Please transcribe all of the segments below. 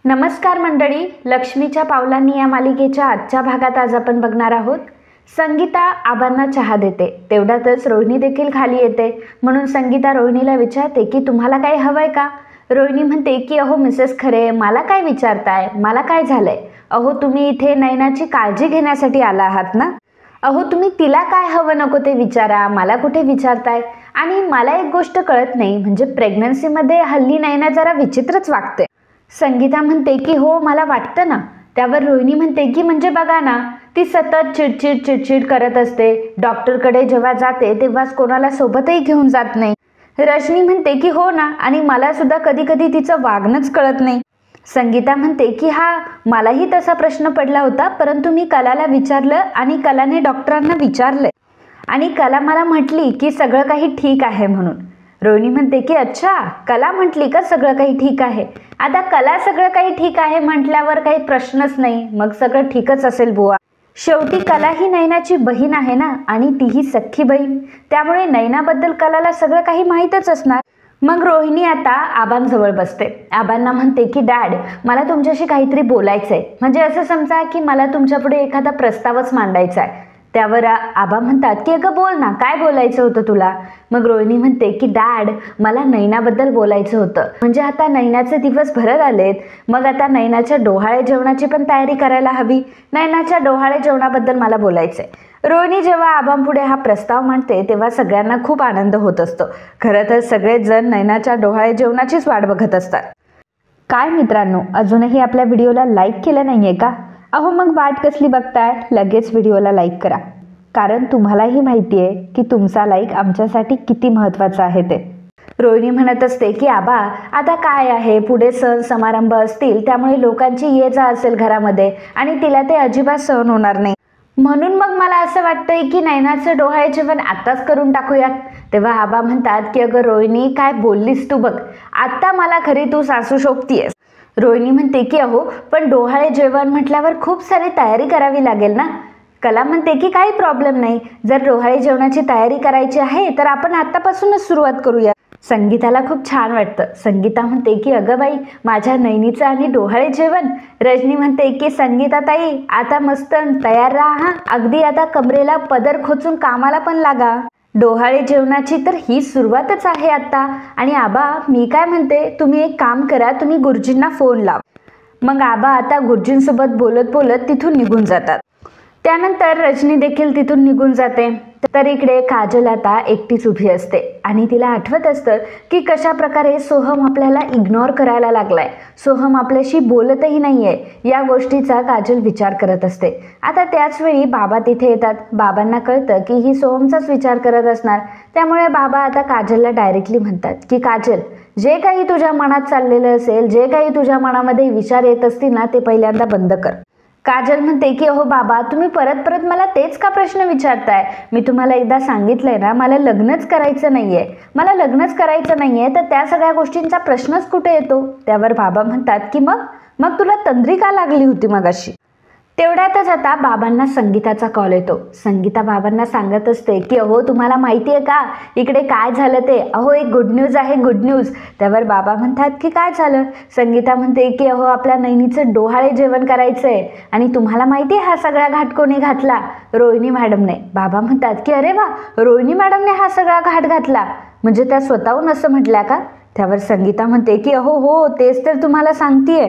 नमस्कार मंडळी, लक्ष्मीच्या पावलांनी या मालिकेच्या आजच्या भागात आज आपण बघणार आहोत. संगीता आबांना चहा देते, तेवढ्यातच रोहिणी देखील खाली येते. म्हणून संगीता रोहिणीला विचारते की तुम्हाला काही हवंय का. रोहिणी म्हणते की अहो मिसेस खरे, मला काय विचारताय, मला काय झालंय. अहो तुम्ही इथे नैनाची काळजी घेण्यासाठी आला आहात ना. अहो तुम्ही तिला काय हवं नको ते विचारा, मला कुठे विचारताय. आणि मला एक गोष्ट कळत नाही, म्हणजे प्रेग्नन्सीमध्ये हल्ली नैना जरा विचित्रच वागते. संगीता म्हणते की हो मला वाटतं ना. त्यावर रोहिणी म्हणते की म्हणजे बघा ना, ती सतत चिडचिड करत असते. डॉक्टरकडे जेव्हा जाते तेव्हाच कोणाला सोबतही घेऊन जात नाही. रजनी म्हणते की हो ना, आणि मला सुद्धा कधी कधी तिचं वागणंच कळत नाही. संगीता म्हणते की हा, मलाही तसा प्रश्न पडला होता, परंतु मी कलाला विचारलं आणि कलाने डॉक्टरांना विचारलं आणि कला मला म्हटली की सगळं काही ठीक आहे म्हणून. रोहिणी म्हणते की अच्छा, कला म्हटली का सगळं काही ठीक आहे. आता कला सगळं काही ठीक आहे म्हटल्यावर काही प्रश्नच नाही, मग सगळं ठीकच असेल बुवा. शेवटी कला ही नैनाची बहीण आहे ना, आणि तीही सख्खी बहीण, त्यामुळे नैनाबद्दल कलाला सगळं काही माहीतच असणार. मग रोहिणी आता आबांजवळ बसते. आबांना म्हणते की डॅड, मला तुमच्याशी काहीतरी बोलायचं आहे. म्हणजे असं समजा की मला तुमच्यापुढे एखादा प्रस्तावच मांडायचा आहे. त्यावर आबा म्हणतात की अगं बोल ना, काय बोलायचं होतं तुला. मग रोहिणी म्हणते की डॅड, मला नैनाबद्दल बोलायचं होतं. म्हणजे आता नैनाचे दिवस भरत आलेत, मग आता नैनाच्या डोहाळे जेवणाची पण तयारी करायला हवी. नैनाच्या डोहाळे जेवणाबद्दल मला बोलायचंय. रोहिणी जेव्हा आबांपुढे हा प्रस्ताव मांडते तेव्हा सगळ्यांना खूप आनंद होत असतो. खरं तर सगळेच जण नैनाच्या डोहाळे जेवणाचीच वाट बघत असतात. काय मित्रांनो, अजूनही आपल्या व्हिडिओला लाईक केलं नाहीये का? अहो मग वाट कसली बघताय, लगेच व्हिडिओला लाईक करा. कारण तुम्हालाही माहिती आहे की तुमचा लाईक आमच्यासाठी किती महत्त्वाचा आहे ते. रोहिणी म्हणत असते की आबा, आता काय आहे, पुढे सण समारंभ असतील, त्यामुळे लोकांची ये जा असेल घरामध्ये आणि तिला ते अजिबात सहन होणार नाही. म्हणून मग मला असं वाटतंय की नैनाचं डोहाळे जेवण आत्ताच करून टाकूयात. तेव्हा आबा म्हणतात की अगं रोहिणी, काय बोललीस तू बघ, आत्ता मला खरी तू सासू शोभतीयस. रोहिणी म्हणते की अहो पण डोहाळे जेवण म्हटल्यावर खूप सारी तयारी करावी लागेल ना. कला म्हणते की काही प्रॉब्लेम नाही, जर डोहाळे जेवणाची तयारी करायची आहे तर आपण आत्तापासूनच सुरुवात करूया. संगीताला खूप छान वाटतं. संगीता म्हणते की अगं बाई, माझ्या नैनीचं आणि डोहाळे जेवण. रजनी म्हणते की संगीता ताई, आता मस्त तयार राहा, अगदी आता कमरेला पदर खोचून कामाला पण लागा. डोहाळे जेवणाची तर ही सुरुवातच आहे आता. आणि आबा, मी काय म्हणते, तुम्ही एक काम करा, तुम्ही गुरुजींना फोन लावा. मग आबा आता गुरुजींसोबत बोलत बोलत तिथून निघून जातात. त्यानंतर रजनी देखील तिथून निघून जाते. तर इकडे काजल आता एकटीच उभी असते आणि तिला आठवत असतं की कशा प्रकारे सोहम आपल्याला इग्नोर करायला लागलाय, सोहम आपल्याशी बोलतही नाहीये. या गोष्टीचा काजल विचार करत असते. आता त्याच वेळी बाबा तिथे येतात. बाबांना कळतं की ही सोहमचाच विचार करत असणार, त्यामुळे बाबा आता काजलला डायरेक्टली म्हणतात की काजल, जे काही तुझ्या मनात चाललेलं असेल, जे काही तुझ्या मनामध्ये विचार येत असतील ना, ते पहिल्यांदा बंद कर. काजल म्हणते की अहो बाबा, तुम्ही परत परत मला तेच का प्रश्न विचारताय. मी तुम्हाला एकदा सांगितलंय ना, मला लग्नच करायचं नाहीये, मला लग्नच करायचं नाहीये, तर त्या सगळ्या गोष्टींचा प्रश्नच कुठे येतो. त्यावर बाबा म्हणतात की मग तुला तंद्री का लागली होती मगाशी. तेवढ्यातच आता बाबांना संगीताचा कॉल येतो. संगीता बाबांना सांगत असते की अहो तुम्हाला माहिती आहे का, इकडे काय झालं ते. अहो एक गुड न्यूज आहे, गुड न्यूज. त्यावर बाबा म्हणतात की काय झालं. संगीता म्हणते की अहो आपल्या नैनीचं डोहाळे जेवण करायचंय, आणि तुम्हाला माहिती आहे हा सगळा घाट कोणी घातला, रोहिणी मॅडमने. बाबा म्हणतात की अरे वा, रोहिणी मॅडमने हा सगळा घाट घातला, म्हणजे त्या स्वतःहून असं म्हटल्या का. त्यावर संगीता म्हणते की अहो हो, तेच तर तुम्हाला सांगतेय,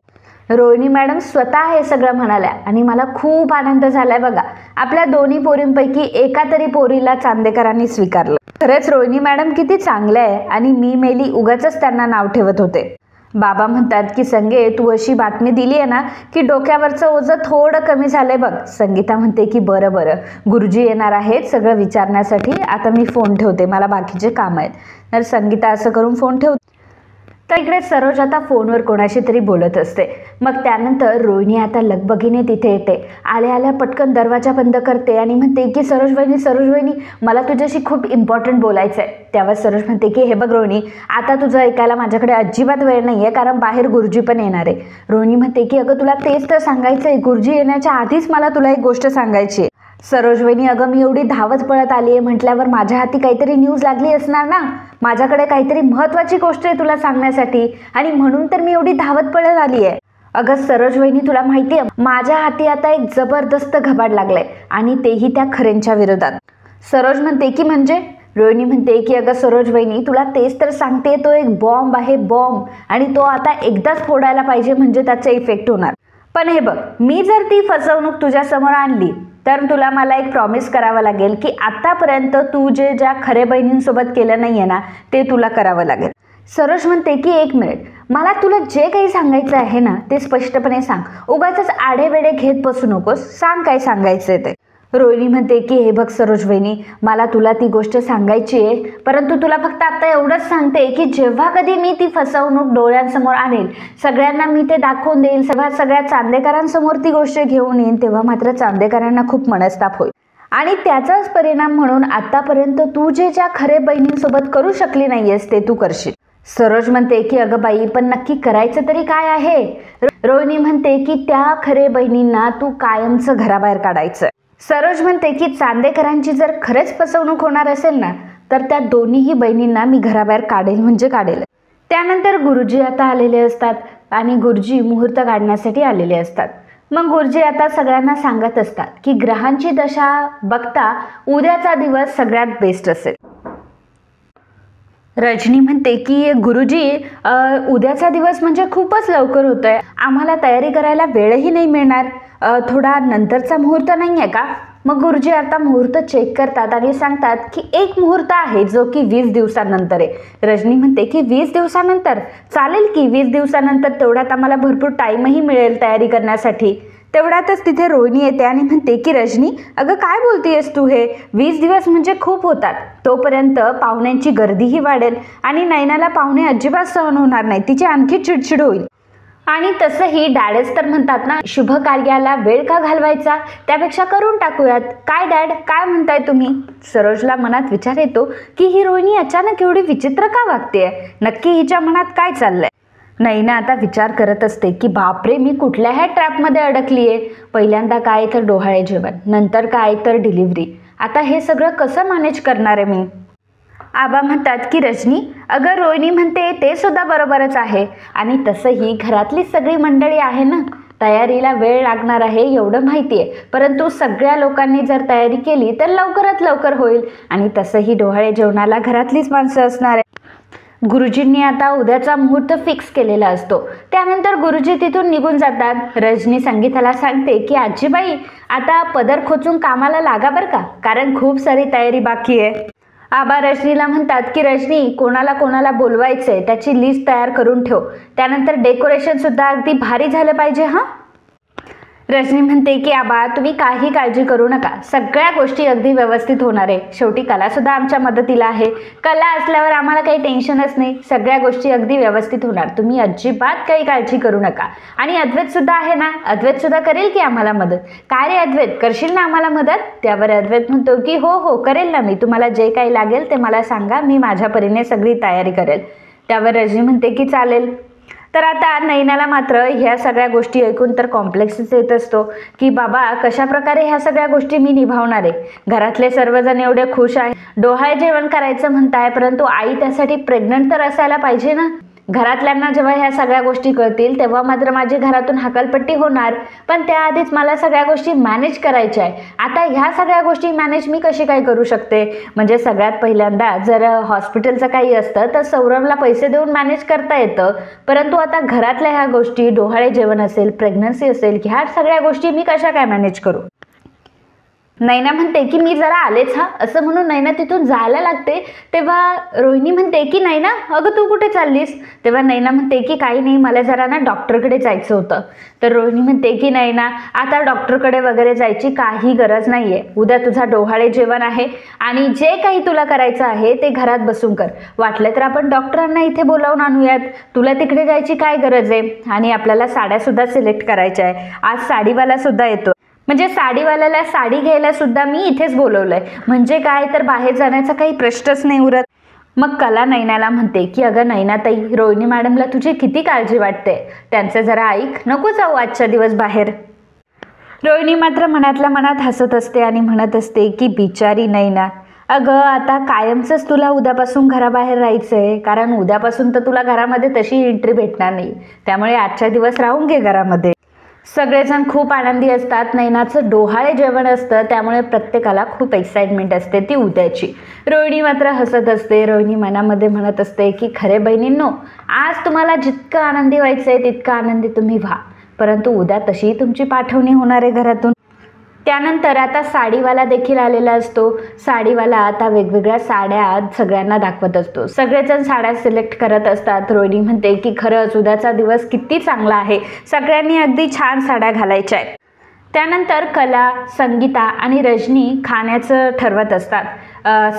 रोहिणी मॅडम स्वतः हे सगळं म्हणाल्या आणि मला खूप आनंद झालाय बघा. आपल्या दोन्ही पोरींपैकी एका तरी पोरीला चांदेकरांनी स्वीकारलं. खरंच रोहिणी मॅडम किती चांगल्या आहे, आणि मी मेली उगाचच त्यांना नाव ठेवत होते. बाबा म्हणतात की संगे, तू अशी बातमी दिली आहे ना की डोक्यावरचं ओझं थोडं कमी झालंय बघ. संगीता म्हणते की बरं, गुरुजी येणार आहेत सगळं विचारण्यासाठी, आता मी फोन ठेवते, मला बाकीचे काम आहेत. तर संगीता असं करून फोन ठेवते. तर इकडे सरोज आता फोनवर कोणाशी तरी बोलत असते. मग त्यानंतर रोहिणी आता लगबगीने तिथे येते. आल्या पटकन दरवाजा बंद करते आणि म्हणते की सरोज वहिनी, मला तुझ्याशी खूप इम्पॉर्टंट बोलायचं आहे. त्यावर सरोज म्हणते की हे बघ रोहिणी, आता तुझं ऐकायला माझ्याकडे अजिबात वेळ नाही आहे, कारण बाहेर गुरुजी पण येणार आहे. रोहिणी म्हणते की अगं तुला तेच तर सांगायचं आहे, गुरुजी येण्याच्या आधीच मला तुला एक गोष्ट सांगायची आहे. सरोज वहिनी, अगं मी एवढी धावत पळत आली आहे म्हटल्यावर माझ्या हाती काहीतरी न्यूज लागली असणार ना, माझ्याकडे काहीतरी महत्त्वाची गोष्ट आहे तुला सांगण्यासाठी, आणि म्हणून तर मी एवढी धावत पळत आली आहे. अगं सरोज वहिनी, तुला माहिती आहे माझ्या हाती आता एक जबरदस्त घबाड लागलाय आणि तेही त्या खरेंच्या विरोधात. सरोज म्हणते की म्हणजे? रोहिणी म्हणते की अगं सरोज वहिनी, तुला तेच तर सांगते, तो एक बॉम्ब आहे, बॉम्ब, आणि तो आता एकदाच फोडायला पाहिजे म्हणजे त्याचा इफेक्ट होणार. पण हे बघ, मी जर ती फसवणूक तुझ्या समोर आणली तर तुला मला एक प्रॉमिस करावं लागेल की आतापर्यंत तू ज्या खरे बहिणींसोबत केलं नाहीये ना ते तुला करावं लागेल. सरोज म्हणते की एक मिनिट, मला तुला जे काही सांगायचं आहे ना ते स्पष्टपणे सांग, उगाचच आडेवेडे घेत बसू नकोस, सांग काय सांगायचंय ते. रोहिणी म्हणते की हे बघ सरोज वहिनी, मला तुला ती गोष्ट सांगायची आहे, परंतु तुला फक्त आता एवढंच सांगते की जेव्हा कधी मी ती फसवणूक डोळ्यांसमोर आणेल, सगळ्यांना मी ते दाखवून देईल, सगळ्या चांदेकरांसमोर ती गोष्ट घेऊन येईन, तेव्हा मात्र चांदेकरांना खूप मनस्ताप होईल. आणि त्याचाच परिणाम म्हणून आतापर्यंत तू ज्या खरे बहिणींसोबत करू शकली नाहीयेस ते तू करशील. सरोज म्हणते की अगं बाई, पण नक्की करायचं तरी काय आहे? रोहिणी म्हणते की त्या खरे बहिणींना तू कायमचं घराबाहेर काढायचं. सरोज म्हणते की चांदेकरांची जर खरंच फसवणूक होणार असेल ना तर त्या दोन्हीही बहिणींना मी घराबाहेर काढेल म्हणजे काढेल. त्यानंतर गुरुजी आता आलेले असतात आणि गुरुजी मुहूर्त काढण्यासाठी आलेले असतात. मग गुरुजी आता सगळ्यांना सांगत असतात की ग्रहांची दशा बघता उद्याचा दिवस सगळ्यात बेस्ट असेल. रजनी म्हणते की गुरुजी, उद्याचा दिवस म्हणजे खूपच लवकर होतोय, आम्हाला तयारी करायला वेळही नाही मिळणार, थोडा नंतरचा मुहूर्त नाही आहे का? मग गुरुजी आता मुहूर्त चेक करतात आणि सांगतात की एक मुहूर्त आहे जो की 20 दिवसानंतर आहे. रजनी म्हणते की 20 दिवसानंतर चालेल की, 20 दिवसानंतर तेवढ्यात आम्हाला भरपूर टाईमही मिळेल तयारी करण्यासाठी. तेवढ्यातच तिथे रोहिणी येते आणि म्हणते की रजनी, अगं काय बोलतेयस तू, हे 20 दिवस म्हणजे खूप होतात, तोपर्यंत पाहुण्यांची गर्दीही वाढेल आणि नयनाला पाहुणे अजिबात सहन होणार नाही, तिची आणखी चिडचिड होईल. आणि तसंही डॅडच तर म्हणतात ना, शुभ कार्याला वेळ का घालवायचा, त्यापेक्षा करून टाकूयात. काय डॅड, काय म्हणताय तुम्ही? सरोजला मनात विचार येतो की ही रोहिणी अचानक एवढी विचित्र का वागतेय, नक्की हिच्या मनात काय चाललंय. नैना आता विचार करत असते की बापरे, मी कुठल्या ह्या ट्रॅपमध्ये अडकलीये. पहिल्यांदा काय तर डोहाळे जेवण, नंतर काय तर डिलिव्हरी, आता हे सगळं कसं मॅनेज करणार आहे मी? आबा म्हणतात की रजनी, अगं रोहिणी म्हणते ते सुद्धा बरोबरच आहे, आणि तसंही घरातली सगळी मंडळी आहे ना, तयारीला वेळ लागणार आहे एवढं माहिती आहे, परंतु सगळ्या लोकांनी जर तयारी केली तर लवकरात लवकर होईल, आणि तसंही डोहाळे जेवणाला घरातलीच माणसं असणार आहे. गुरुजींनी आता उद्याचा मुहूर्त फिक्स केलेला असतो. त्यानंतर गुरुजी तिथून निघून जातात. रजनी संगीताला सांगते की आजीबाई, आता पदर खोचून कामाला लागा बरं का, कारण खूप सारी तयारी बाकी आहे. आबा रजनीला म्हणतात की रजनी, कोणाला कोणाला बोलवायचंय त्याची लिस्ट तयार करून ठेव, त्यानंतर डेकोरेशन सुद्धा अगदी भारी झालं पाहिजे हां. रजनी म्हणते की आबा, तुम्ही काही काळजी करू नका, सगळ्या गोष्टी अगदी व्यवस्थित होणार आहे, शेवटी कला सुद्धा आमच्या मदतीला आहे, कला असल्यावर आम्हाला काही टेन्शनच नाही, सगळ्या गोष्टी अगदी व्यवस्थित होणार, तुम्ही अजिबात काही काळजी करू नका. आणि अद्वैत सुद्धा आहे ना, अद्वैत सुद्धा करेल की आम्हाला मदत. काय रे अद्वैत, करशील ना आम्हाला मदत? त्यावर अद्वैत म्हणतो की हो हो करेल ना मी, तुम्हाला जे काही लागेल ते मला सांगा, मी माझ्या परीने सगळी तयारी करेल. त्यावर रजनी म्हणते की चालेल. तर आता नैनाला मात्र ह्या सगळ्या गोष्टी ऐकून तर कॉम्प्लेक्सच येत असतो की बाबा, कशा प्रकारे ह्या सगळ्या गोष्टी मी निभावणार आहे. घरातले सर्वजण एवढे खुश आहे, डोहाळे जेवण करायचं म्हणताय, परंतु आई त्यासाठी प्रेग्नंट तर असायला पाहिजे ना. घरातल्यांना जेव्हा ह्या सगळ्या गोष्टी कळतील तेव्हा मात्र माझी घरातून हकालपट्टी होणार, पण त्याआधीच मला सगळ्या गोष्टी मॅनेज करायच्या आहे. आता ह्या सगळ्या गोष्टी मॅनेज मी कशी काय करू शकते? म्हणजे सगळ्यात पहिल्यांदा जर हॉस्पिटलचं काही असतं तर सौरभला पैसे देऊन मॅनेज करता येतं, परंतु आता घरातल्या ह्या गोष्टी, डोहाळे जेवण असेल, प्रेग्नन्सी असेल, ह्या सगळ्या गोष्टी मी कशा काय मॅनेज करू? नैना म्हणते की मी जरा आलेच हा, असं म्हणून नैना तिथून जायला लागते. तेव्हा रोहिणी म्हणते की नैना, अगं तू कुठे चाललीस? तेव्हा नैना म्हणते की काही नाही, मला जरा ना डॉक्टरकडे जायचं होतं. तर रोहिणी म्हणते की नैना, आता डॉक्टरकडे वगैरे जायची काही गरज नाहीये, उद्या तुझा डोहाळे जेवण आहे आणि जे काही तुला करायचं आहे ते घरात बसून कर, वाटलं तर आपण डॉक्टरांना इथे बोलावून आणूयात, तुला तिकडे जायची काय गरज आहे. आणि आपल्याला साड्या सुद्धा सिलेक्ट करायच्या आहे, आज साडीवाला सुद्धा येतो, म्हणजे साडीवाल्याला साडी घ्यायला सुद्धा मी इथेच बोलवलंय, म्हणजे काय तर बाहेर जाण्याचा काही प्रश्नच नाही उरत. मग कला नैनाला म्हणते की अगं नैनाताई, रोहिणी मॅडमला तुझी किती काळजी वाटते, त्यांचं जरा ऐक, नको जाऊ आजच्या दिवस बाहेर. रोहिणी मात्र मनातल्या मनात हसत असते आणि म्हणत असते की बिचारी नैना, अगं आता कायमचंच तुला उद्यापासून घराबाहेर राहायचं आहे, कारण उद्यापासून तर तुला घरामध्ये तशी एंट्री भेटणार नाही. त्यामुळे आजच्या दिवस राहून घे घरामध्ये. सगळेजण खूप आनंदी असतात. नैनाचं डोहाळे जेवण असतं, त्यामुळे प्रत्येकाला खूप एक्साइटमेंट असते ती उद्याची. रोहिणी मात्र हसत असते. रोहिणी मनामध्ये म्हणत असते की खरे बहिणींनो, आज तुम्हाला जितकं आनंदी व्हायचं आहे तितकं आनंदी तुम्ही व्हा, परंतु उद्या तशीही तुमची पाठवणी होणार आहे घरातून. त्यानंतर आता साडीवाला देखील आलेला असतो. साडीवाला आता वेगवेगळ्या साड्या सगळ्यांना दाखवत असतो. सगळेजण साड्या सिलेक्ट करत असतात. रोहिणी म्हणते की खरंच उद्याचा दिवस किती चांगला आहे, सगळ्यांनी अगदी छान साड्या घालायच्या आहेत. त्यानंतर कला, संगीता आणि रजनी खाण्याचं ठरवत असतात.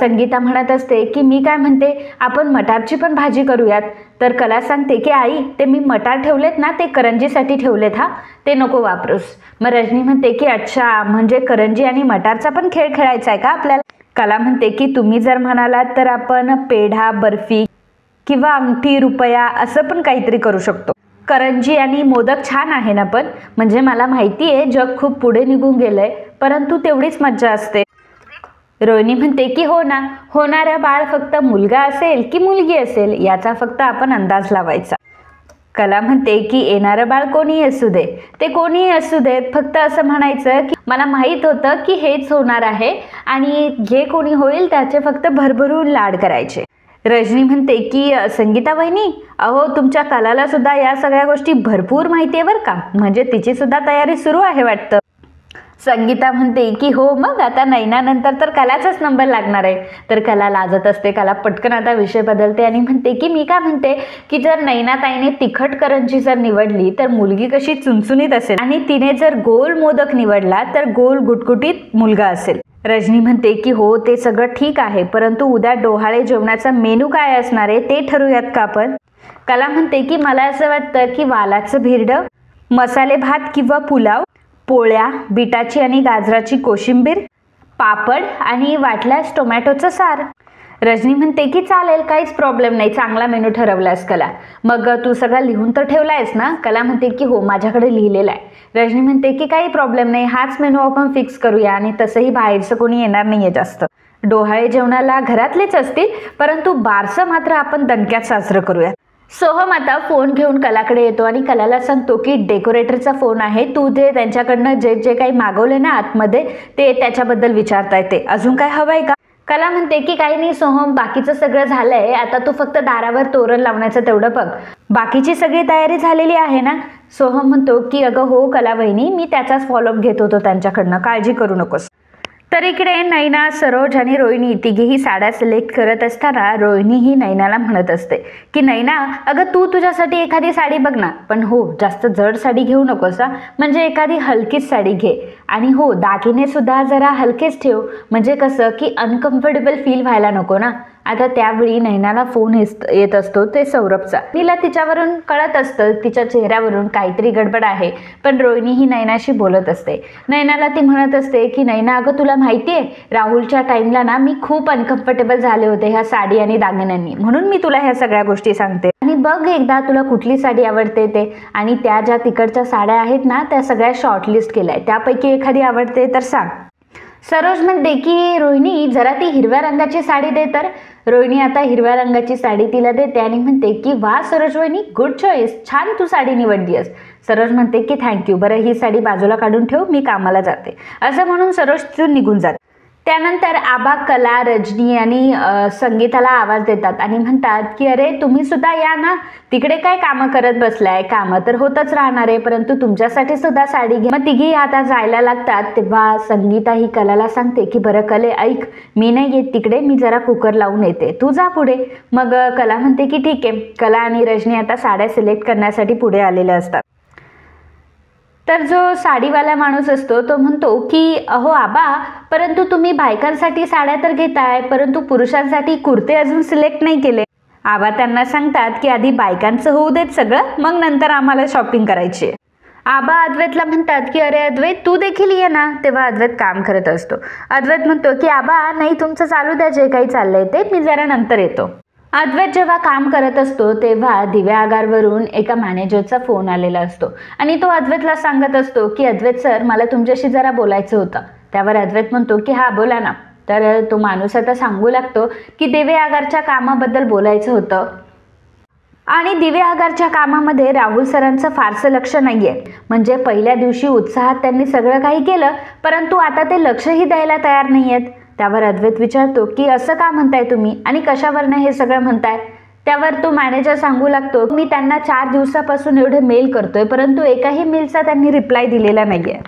संगीता म्हणत असते की मी काय म्हणते, आपण मटारची पण भाजी करूयात. तर कला सांगते की आई, ते मी मटार ठेवलेत ना, ते करंजीसाठी ठेवलेत, हा ते नको वापरूस. मग रजनी म्हणते की अच्छा, म्हणजे करंजी आणि मटारचा पण खेळ खेळायचा आहे का आपल्याला. कला म्हणते की तुम्ही जर म्हणालात तर आपण पेढा, बर्फी किंवा अंगठी, रुपया असं पण काहीतरी करू शकतो. करंजी आणि मोदक छान आहे ना, पण म्हणजे मला माहिती आहे जग खूप पुढे निघून गेलंय, परंतु तेवढीच मज्जा असते. रोहिणी म्हणते की हो ना, होणारं बाळ फक्त मुलगा असेल की मुलगी असेल याचा फक्त आपण अंदाज लावायचा. कला म्हणते की येणारं बाळ कोणीही असू दे, ते कोणीही असू देत, फक्त असं म्हणायचं की मला माहीत होतं की हेच होणार आहे आणि जे कोणी होईल त्याचे फक्त भरभरून लाड करायचे. रजनी म्हणते की संगीता वहिनी, अहो तुमच्या कलाला सुद्धा या सगळ्या गोष्टी भरपूर माहिती आहे बरं का, म्हणजे तिची सुद्धा तयारी सुरू आहे वाटतं. संगीता म्हणते की हो, मग आता नैनानंतर तर कलाचाच नंबर लागणार आहे. तर कला लाजत असते. कला पटकन आता विषय बदलते आणि म्हणते की मी काय म्हणते की जर नैनाताईने तिखट करंजी जर निवडली तर मुलगी कशी चुणचुणीत असेल, आणि तिने जर गोल मोदक निवडला तर गोल गुटगुटीत मुलगा असेल. रजनी म्हणते की हो, ते सगळं ठीक आहे, परंतु उद्या डोहाळे जेवणाचा मेनू काय असणार आहे ते ठरवूयात का आपण. कला म्हणते की मला असं वाटतं की वालाचं भिरडं, मसाले भात किंवा पुलाव, पोळ्या, बीटाची आणि गाजराची कोशिंबीर, पापड आणि वाटल्यास टोमॅटोचं सार. रजनी म्हणते की चालेल, काहीच प्रॉब्लेम नाही, चांगला मेनू ठरवलायस कला. मग तू सगळं लिहून तर ठेवलायस ना. कला म्हणते की हो, माझ्याकडे लिहिलेला आहे. रजनी म्हणते की काही प्रॉब्लेम नाही, हाच मेनू आपण फिक्स करूया, आणि तसंही बाहेरचं कोणी येणार नाहीये जास्त. डोहाळे जेवणाला घरातलेच असतील, परंतु बारसं मात्र आपण दणक्यात साजरं करूया. सोहम आता फोन घेऊन कलाकडे येतो आणि कलाला सांगतो की डेकोरेटरचा फोन आहे, तू ते त्यांच्याकडनं जे जे काही मागवले ना आतमध्ये ते त्याच्याबद्दल विचारता येते, अजून काय हवंय का. कला म्हणते की काही नाही सोहम, बाकीचं सगळं झालंय, आता तू फक्त दारावर तोरण लावण्याचं तेवढं बघ, बाकीची सगळी तयारी झालेली आहे ना. सोहम म्हणतो की अगं हो कला वहिनी, मी त्याचाच फॉलोअप घेत होतो त्यांच्याकडनं, काळजी करू नकोस. तर इकडे नैना, सरोज आणि रोहिणी तिघेही साड्या सिलेक्ट करत असताना रोहिणी ही नैनाला म्हणत असते की नैना, अगं तू तुझ्यासाठी एखादी साडी बघ ना, पण हो जास्त जड साडी घेऊ नकोस, म्हणजे एखादी हलकीच साडी घे, आणि हो दागिने सुद्धा जरा हलकेच ठेव, म्हणजे कसं की अनकम्फर्टेबल फील व्हायला नको ना. आता त्यावेळी नैनाला फोन येत असतो ते सौरभचा. तिला तिच्यावरून कळत असतं, तिच्या चेहऱ्यावरून काहीतरी गडबड आहे, पण रोहिणी ही नैनाशी बोलत असते. नैनाला ती म्हणत असते की नैना, अगं तुला माहिती आहे राहुलच्या टाईमला ना मी खूप अनकम्फर्टेबल झाले होते ह्या साडी आणि दागिन्यांनी, म्हणून मी तुला ह्या सगळ्या गोष्टी सांगते, आणि बघ एकदा तुला कुठली साडी आवडते ते, आणि त्या ज्या तिकडच्या साड्या आहेत ना त्या सगळ्या शॉर्टलिस्ट केल्या, त्यापैकी एखादी आवडते तर सांग. सरोज म्हणते की रोहिणी, जरा ती हिरव्या रंगाची साडी दे. तर रोहिणी आता हिरव्या रंगाची साडी तिला देते आणि म्हणते की वा सरोज वहिनी, गुड चॉईस, छान तू साडी निवडलीस. सरोज म्हणते की थँक्यू, बरं ही साडी बाजूला काढून ठेव, मी कामाला जाते, असं म्हणून सरोज तिथून निघून जाते. त्यानंतर आबा, कला, रजनी आणि संगीताला आवाज देतात आणि म्हणतात की अरे तुम्ही सुद्धा या ना, तिकडे काय कामं करत बसलाय, कामं तर होतच राहणार आहे, परंतु तुमच्यासाठी सुद्धा साडी घे. मग तिघी आता जायला लागतात. तेव्हा संगीता ही कलाला सांगते की बरं कले, ऐक, मी नाही येत तिकडे, मी जरा कुकर लावून येते, तू जा पुढे. मग कला म्हणते की ठीक आहे. कला आणि रजनी आता साड्या सिलेक्ट करण्यासाठी पुढे आलेल्या असतात. तर जो साडीवाला माणूस असतो तो म्हणतो की अहो आबा, परंतु तुम्ही बायकांसाठी साड्या तर घेताय, परंतु पुरुषांसाठी कुर्ते अजून सिलेक्ट नाही केले. आबा त्यांना सांगतात की आधी बायकांचं होऊ देत सगळं, मग नंतर आम्हाला शॉपिंग करायची. आबा अद्वैतला म्हणतात की अरे अद्वैत, तू देखील ये ना. तेव्हा अद्वैत काम करत असतो. अद्वैत म्हणतो की आबा नाही, तुमचं चालू द्या जे काही चाललंय ते, मी जरा नंतर येतो. अद्वैत जेव्हा काम करत असतो तेव्हा दिव्या आगारवरून एका मॅनेजरचा फोन आलेला असतो आणि तो अद्वैतला सांगत असतो की अद्वैत सर, मला तुमच्याशी जरा बोलायचं होतं. त्यावर अद्वैत म्हणतो की हा बोला ना. तर तो माणूस आता सांगू लागतो की दिवे आगारच्या कामाबद्दल बोलायचं होतं आणि दिवे आगारच्या कामामध्ये राहुल सरांचं फारसं लक्ष नाहीये. म्हणजे पहिल्या दिवशी उत्साहात त्यांनी सगळं काही केलं, परंतु आता ते लक्षही द्यायला तयार नाहीयेत. त्यावर अद्वैत विचारतो की असं का म्हणताय तुम्ही आणि कशावरनं हे सगळं म्हणताय. त्यावर तो मॅनेजर सांगू लागतो मी त्यांना 4 दिवसापासून एवढे मेल करतोय, परंतु एकाही मेलचा त्यांनी रिप्लाय दिलेला नाहीये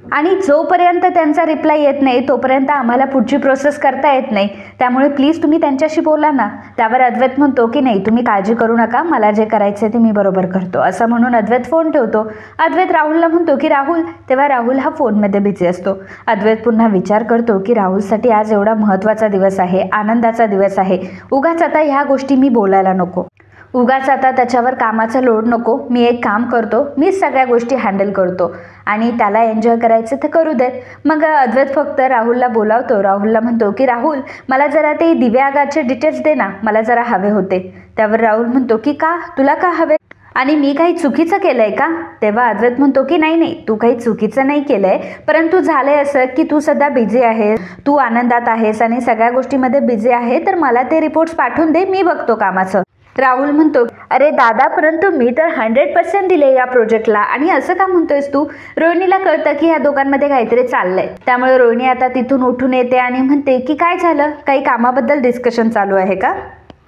आणि जोपर्यंत त्यांचा रिप्लाय येत नाही तोपर्यंत आम्हाला पुढची प्रोसेस करता येत नाही. त्यामुळे प्लीज तुम्ही त्यांच्याशी बोला ना. त्यावर अद्वैत म्हणतो की नाही, तुम्ही काळजी करू नका, मला जे करायचं ते मी बरोबर करतो. असं म्हणून अद्वैत फोन ठेवतो. अद्वैत राहुलला म्हणतो की राहुल. तेव्हा राहुल हा फोनमध्ये बिझी असतो. अद्वैत पुन्हा विचार करतो की राहुलसाठी आज एवढा महत्त्वाचा दिवस आहे, आनंदाचा दिवस आहे. उगाच आता ह्या गोष्टी मी बोलायला नको, उगाच आता त्याच्यावर कामाचा लोड नको. मी एक काम करतो, मीच सगळ्या गोष्टी हँडल करतो आणि त्याला एन्जॉय करायचं तर करू देत. मग अद्वैत फक्त राहुलला बोलावतो. राहुलला म्हणतो की राहुल, मला जरा ते दिवे आगारचे डिटेल्स दे ना, मला जरा हवे होते. त्यावर राहुल म्हणतो की का, तुला का हवे आणि मी काही चुकीचं केलंय का. तेव्हा अद्वैत म्हणतो की नाही नाही, तू काही चुकीचं नाही केलंय, परंतु झालंय असं की तू सध्या बिझी आहेस, तू आनंदात आहेस आणि सगळ्या गोष्टीमध्ये बिझी आहे, तर मला ते रिपोर्ट्स पाठवून दे, मी बघतो कामाचं. राहुल म्हणतो अरे दादा, परंतु मी तर 100% दिले या प्रोजेक्टला आणि असं का म्हणतोयस तू. रोहिणीला कळतं की या दोघांमध्ये काहीतरी चाललंय. त्यामुळे रोहिणी आता तिथून उठून येते आणि म्हणते की काय झालं, काही कामाबद्दल डिस्कशन चालू आहे का.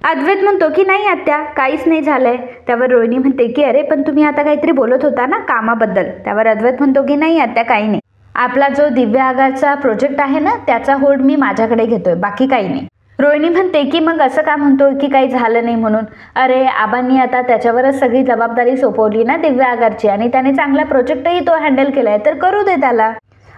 अद्वैत म्हणतो की नाही आत्या, काहीच नाही झालंय. त्यावर रोहिणी म्हणते की अरे पण तुम्ही आता काहीतरी बोलत होता ना कामाबद्दल. त्यावर अद्वैत म्हणतो की नाही आत्या, काही नाही, आपला जो दिव्य आगारचा प्रोजेक्ट आहे ना त्याचा होल्ड मी माझ्याकडे घेतोय, बाकी काही नाही. रोहिणी म्हणते की मग असं का म्हणतो की काही झालं नाही म्हणून. अरे आबांनी आता त्याच्यावरच सगळी जबाबदारी सोपवली ना दिव्य आगारची आणि त्याने चांगला प्रोजेक्टही तो हँडल केलाय, तर करू दे त्याला.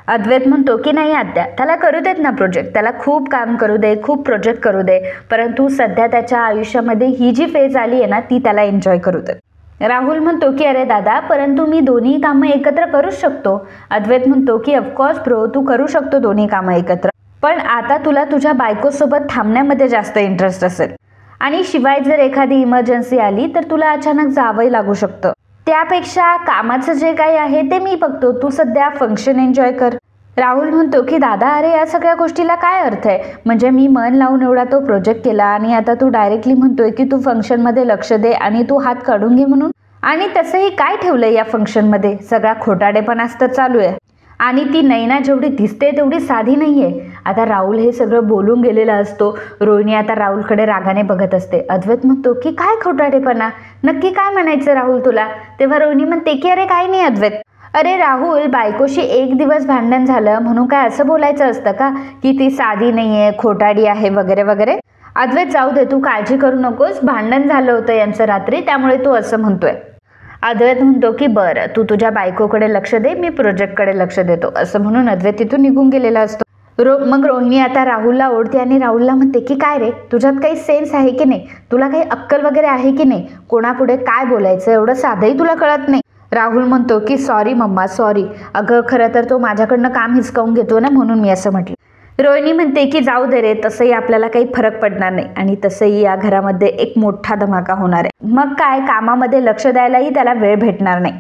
अद्वैत म्हणतो की नाही आत्या, त्याला करू देत ना प्रोजेक्ट, त्याला खूप काम करू दे, खूप प्रोजेक्ट करू दे, परंतु सध्या त्याच्या आयुष्यामध्ये ही जी फेज आली आहे ना ती त्याला एन्जॉय करू दे. राहुल म्हणतो की अरे दादा, परंतु मी दोन्ही कामं एकत्र करूच शकतो. अद्वैत म्हणतो की ऑफकोर्स ब्रो, तू करू शकतो दोन्ही कामं एकत्र, पण आता तुला तुझ्या बायकोसोबत थांबण्यामध्ये जास्त इंटरेस्ट असेल आणि शिवाय जर एखादी इमर्जन्सी आली तर तुला अचानक जावंही लागू शकतं. त्यापेक्षा कामाचं जे काही आहे ते मी बघतो, तू सध्या फंक्शन एन्जॉय कर. राहुल म्हणतो की दादा, अरे या सगळ्या गोष्टीला काय अर्थ आहे. म्हणजे मी मन लावून एवढा तो प्रोजेक्ट केला आणि आता तू डायरेक्टली म्हणतोय की तू फंक्शनमध्ये लक्ष दे आणि तू हात काढून घे म्हणून. आणि तसंही काय ठेवलंय या फंक्शनमध्ये, सगळा खोटाडेपणा तर चालू आहे आणि ती नैना जेवढी दिसते तेवढी साधी नाहीये. आता राहुल हे सगळं बोलून गेलेला असतो. रोहिणी आता राहुलकडे रागाने बघत असते. अद्वैत म्हणतो की काय खोटाडेपणा, नक्की काय म्हणायचं राहुल तुला. तेव्हा रोहिणी म्हणते की अरे काही नाही अद्वैत, अरे राहुल, बायकोशी एक दिवस भांडण झालं म्हणून काय असं बोलायचं असतं का की ती साधी नाहीये, खोटाडी आहे वगैरे वगैरे. अद्वैत जाऊ दे, तू काळजी करू नकोस, भांडण झालं होतं यांचं रात्री, त्यामुळे तू असं म्हणतोय. अद्वैत म्हणतो की बरं, तू तुझ्या बायकोकडे लक्ष दे, मी प्रोजेक्टकडे लक्ष देतो. असं म्हणून अद्वैत तिथून निघून गेलेला असतो. मग रोहिणी आता राहुलला ओढते आणि राहुलला म्हणते की काय रे, तुझ्यात काही सेन्स आहे की नाही, तुला काही अक्कल वगैरे आहे की नाही, कोणापुढे काय बोलायचं एवढं साधंही तुला कळत नाही. राहुल म्हणतो की सॉरी मम्मा, सॉरी, अगं खरं तर तो माझ्याकडनं काम हिसकावून घेतो ना, म्हणून मी असं म्हटलं. रोहिणी म्हणते की जाऊ दे रे, तसंही आपल्याला काही फरक पडणार नाही आणि तसंही या घरामध्ये एक मोठा धमाका होणार आहे. मग काय, कामामध्ये लक्ष द्यायलाही त्याला वेळ भेटणार नाही.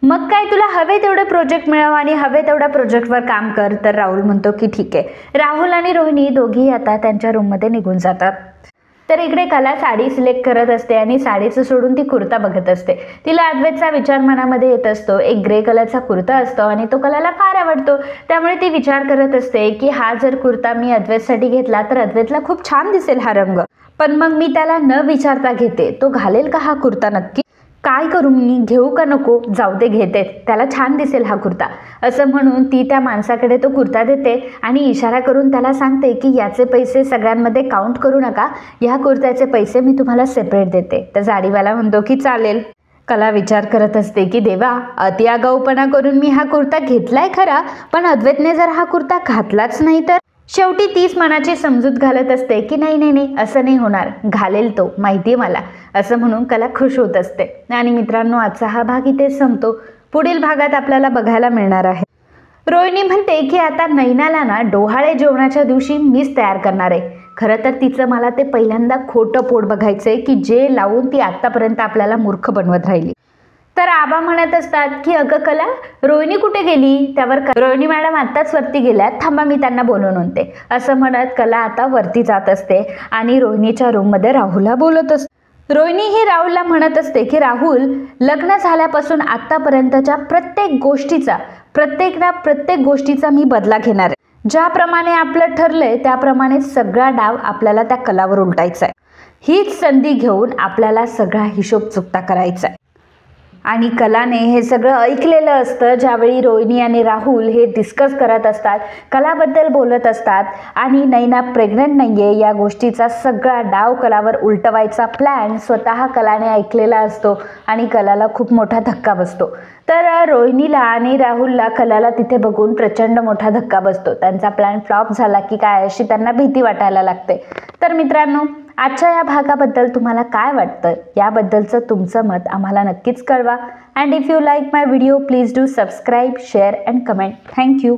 मग काय, तुला हवे तेवढे प्रोजेक्ट मिळव आणि हवे तेवढ्या प्रोजेक्टवर काम कर. तर राहुल म्हणतो की ठीक आहे. राहुल आणि रोहिणी दोघीही आता त्यांच्या रूममध्ये निघून जातात. तर इकडे कला साडी सिलेक्ट करत असते आणि साडीचं सोडून ती कुर्ता बघत असते. तिला अद्वैतचा विचार मनामध्ये येत असतो. एक ग्रे कलरचा कुर्ता असतो आणि तो कलाला फार आवडतो. त्यामुळे ती विचार करत असते की हा जर कुर्ता मी अद्वैतसाठी घेतला तर अद्वैतला खूप छान दिसेल हा रंग, पण मग मी त्याला न विचारता घेते, तो घालेल का हा कुर्ता नक्की, काय करू मी, घेऊ का नको, जाऊ दे घेते, त्याला छान दिसेल हा कुर्ता. असं म्हणून ती त्या माणसाकडे तो कुर्ता देते आणि इशारा करून त्याला सांगते की याचे पैसे सगळ्यांमध्ये काउंट करू नका, ह्या कुर्त्याचे पैसे मी तुम्हाला सेपरेट देते. तर साडीवाला म्हणतो की चालेल. कला विचार करत असते की देवा, अति आगाऊपणा करून मी हा कुर्ता घेतलाय खरा, पण अद्वैतने जर हा कुर्ता घातलाच नाही तर. शेवटी तीच मनाची समजूत घालत असते की नाही नाही नाही, असं नाही होणार, घालेल तो, माहिती आहे मला. असं म्हणून कला खुश होत असते. आणि मित्रांनो, आजचा हा भाग इथेच संपतो. पुढील भागात आपल्याला बघायला मिळणार आहे. रोहिणी म्हणते की आता नैनाला ना डोहाळे जेवणाच्या दिवशी मीच तयार करणार आहे. खरं तर तिचं मला ते पहिल्यांदा खोटं पोट बघायचंय की जे लावून ती आतापर्यंत आपल्याला मूर्ख बनवत राहिली. तर आबा म्हणत असतात की अगं कला, रोहिणी कुठे गेली? त्यावर रोहिणी मॅडम आत्ताच वरती गेल्यात, थांबा मी त्यांना बोलवून आणते असं म्हणत कला आता वरती जात असते आणि रोहिणीच्या रूममध्ये राहुलला बोलत असते. रोहिणी ही राहुलला म्हणत असते की राहुल, लग्न झाल्यापासून आत्तापर्यंतच्या प्रत्येक गोष्टीचा मी बदला घेणार आहे. ज्याप्रमाणे आपलं ठरलंय त्याप्रमाणे सगळा डाव आपल्याला त्या कलावर उलटायचा आहे. हीच संधी घेऊन आपल्याला सगळा हिशोब चुकता करायचा आहे. आणि कलाने हे सगळं ऐकलेलं असतं ज्यावेळी रोहिणी आणि राहुल हे डिस्कस करत असतात, कलाबद्दल बोलत असतात आणि नैना प्रेग्नंट नाही आहे या गोष्टीचा सगळा डाव कलावर उलटवायचा प्लॅन स्वतः कलाने ऐकलेला असतो आणि कलाला खूप मोठा धक्का बसतो. तर रोहिणीला आणि राहुलला कलाला तिथे बघून प्रचंड मोठा धक्का बसतो. त्यांचा प्लॅन फ्लॉप झाला की काय अशी त्यांना भीती वाटायला लागते. तर मित्रांनो, आजच्या या भागाबद्दल तुम्हाला काय वाटतं याबद्दलचं तुमचं मत आम्हाला नक्कीच कळवा. And if you like my video please do subscribe, share and comment. Thank you.